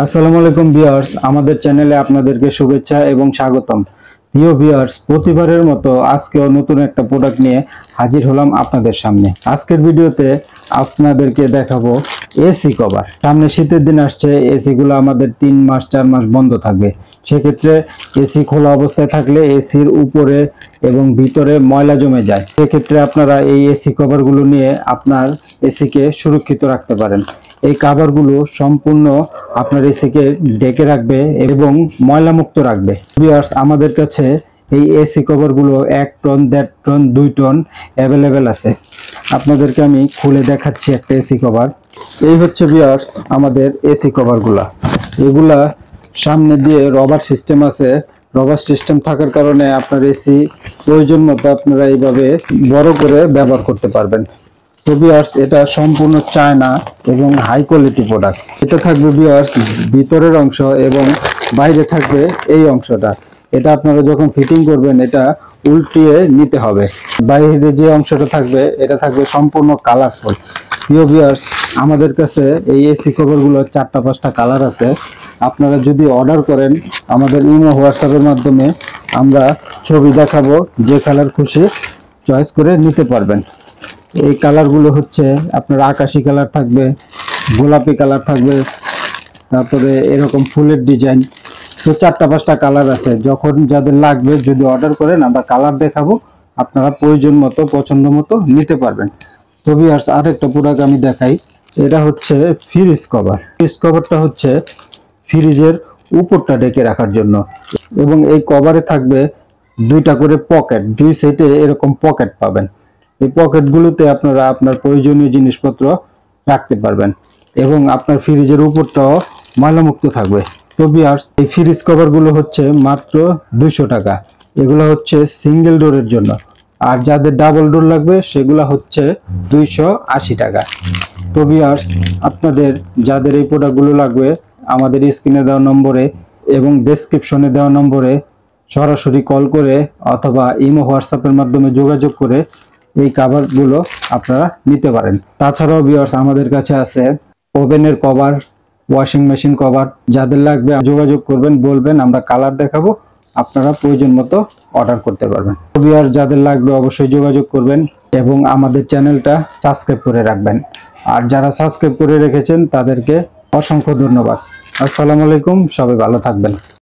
আসসালামু আলাইকুম ভিউয়ার্স, আমাদের চ্যানেলে আপনাদেরকে শুভেচ্ছা এবং স্বাগতম। প্রিয় ভিউয়ার্স, প্রতিবারের মতো আজকেও নতুন একটা প্রোডাক্ট নিয়ে হাজির হলাম আপনাদের সামনে। আজকের ভিডিওতে আপনাদেরকে দেখাবো এসি কভার। সামনে শীতের দিন আসছে, এসি গুলো আমাদের 3 মাস 4 মাস বন্ধ থাকবে। সেক্ষেত্রে এসি খোলা অবস্থায় থাকলে এসির উপরে এবং ভিতরে ময়লা জমে যায়। সেক্ষেত্রে আপনারা এই এসি কভার গুলো নিয়ে আপনার এসিকে সুরক্ষিত রাখতে পারেন। এই কভারগুলো সম্পূর্ণ আপনার এসিকে ঢেকে রাখবে এবং ময়লা মুক্ত রাখবে। ভিউয়ার্স, আমাদের কাছে এই এসি কভারগুলো 1 টন, 1.5 টন, 2 টন অ্যাভেলেবেল আছে। আপনাদেরকে আমি খুলে দেখাচ্ছি একটা এসি কভার। এই হচ্ছে ভিউয়ার্স আমাদের এসি কভারগুলা। এগুলা সামনে দিয়ে রবার সিস্টেম আছে। রবার সিস্টেম থাকার কারণে আপনার এসি প্রয়োজন মতো আপনারা এইভাবে বড় করে ব্যবহার করতে পারবেন। তো ভিউয়ার্স, এটা সম্পূর্ণ চায়না এবং হাই কোয়ালিটি প্রোডাক্ট। এটা থাকবে ভিউয়ার্স ভিতরের অংশ এবং বাইরে থাকবে এই অংশটা। এটা আপনারা যখন ফিটিং করবেন এটা উল্টিয়ে নিতে হবে। বাইরে যে অংশটা থাকবে এটা থাকবে সম্পূর্ণ কালারফুল। প্রিয় ভিউয়ার্স, আমাদের কাছে এই এসি কভারগুলো 4টা 5টা কালার আছে। আপনারা যদি অর্ডার করেন আমাদের ইমো হোয়াটসঅ্যাপের মাধ্যমে আমরা ছবি দেখাবো, যে কালার খুশি চয়েস করে নিতে পারবেন। এই কালারগুলো হচ্ছে আপনার আকাশি কালার থাকবে, গোলাপি কালার থাকবে, তারপরে এরকম ফুলের ডিজাইন। তো 4টা 5টা কালার আছে। যখন যাদের লাগবে যদি অর্ডার করেন আমরা কালার দেখাবো, আপনারা প্রয়োজন মতো পছন্দ মতো নিতে পারবেন। তো ভিউয়ার্স, আরেকটা প্রোডাক্ট আমি দেখাই। এটা হচ্ছে ফ্রিজ কভার। ফ্রিজ কভারটা হচ্ছে ফ্রিজের উপরটা ঢেকে রাখার জন্য এবং এই কভারে থাকবে 2টা করে পকেট। 2 সাইডে এরকম পকেট পাবেন। এই পকেটগুলোতে আপনারা আপনার প্রয়োজনীয় জিনিসপত্র রাখতে পারবেন এবং আপনার ফ্রিজের উপরটাও ময়লামুক্ত থাকবে। তো ভিউয়ার্স, এই ফ্রিজ কভারগুলো হচ্ছে মাত্র 200 টাকা। এগুলো হচ্ছে সিঙ্গেল ডোরের জন্য, আর যাদের ডাবল ডোর লাগবে সেগুলো হচ্ছে 280 টাকা। তো ভিউয়ার্স, আপনাদের যাদের এই প্রোডাক্টগুলো লাগবে আমাদের স্ক্রিনে দেওয়া নম্বরে এবং ডেসক্রিপশনে দেওয়া নম্বরে সরাসরি কল করে অথবা ইমো হোয়াটসঅ্যাপের মাধ্যমে যোগাযোগ করে এই কভারগুলো আপনারা নিতে পারেন। তাছাড়াও ভিউয়ার্স, আমাদের কাছে আছে ওভেনের কভার, ওয়াশিং মেশিন কভার। যাদের লাগবে যোগাযোগ করবেন, বলবেন, আমরা কালার দেখাবো, আপনারা প্রয়োজন মতো অর্ডার করতে পারবেন। ভিউয়ার্স, যাদের লাগবে অবশ্যই যোগাযোগ করবেন এবং আমাদের চ্যানেলটা সাবস্ক্রাইব করে রাখবেন। আর যারা সাবস্ক্রাইব করে রেখেছেন তাদেরকে অসংখ্য ধন্যবাদ। আসসালামু আলাইকুম, সবাই ভালো থাকবেন।